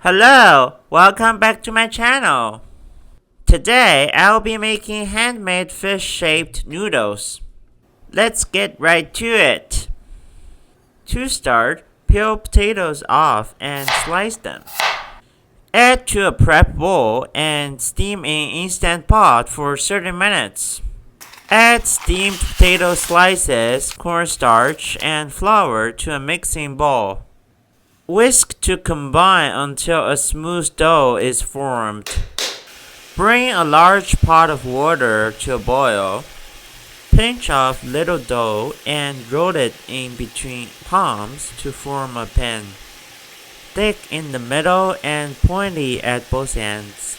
Hello, welcome back to my channel. Today I'll be making handmade fish-shaped noodles. Let's get right to it. To start, peel potatoes off and slice them. Add to a prep bowl and steam in instant pot for 30 minutes. Add steamed potato slices, cornstarch, and flour to a mixing bowl. Whisk to combine until a smooth dough is formed. Bring a large pot of water to a boil. Pinch off little dough and roll it in between palms to form a pin. Thick in the middle and pointy at both ends.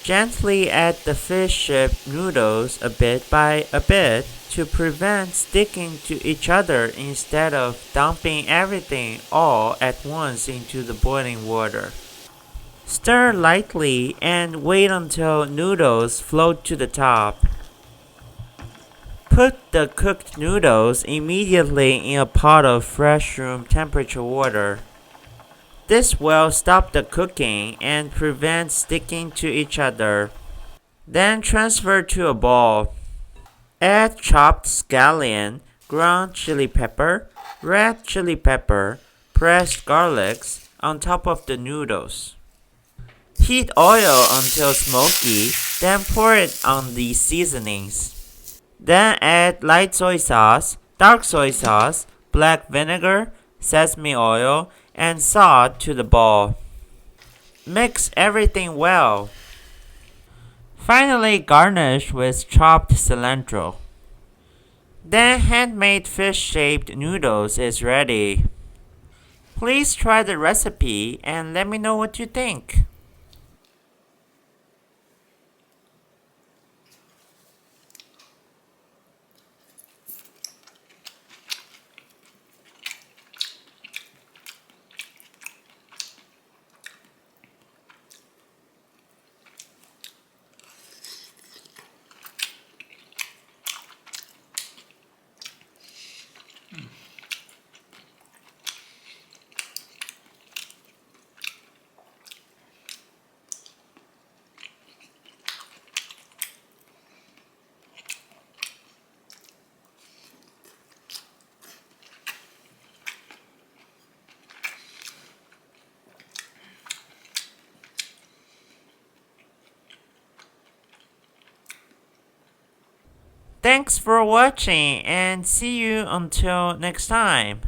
Gently add the fish-shaped noodles a bit by a bit to prevent sticking to each other instead of dumping everything all at once into the boiling water. Stir lightly and wait until noodles float to the top. Put the cooked noodles immediately in a pot of fresh room temperature water. This will stop the cooking and prevent sticking to each other. Then transfer to a bowl. Add chopped scallion, ground chili pepper, red chili pepper, pressed garlics on top of the noodles. Heat oil until smoky, then pour it on the seasonings. Then add light soy sauce, dark soy sauce, black vinegar, sesame oil, and salt to the bowl. Mix everything well. Finally garnish with chopped cilantro. Then handmade fish-shaped noodles is ready. Please try the recipe and let me know what you think. Thanks for watching and see you until next time.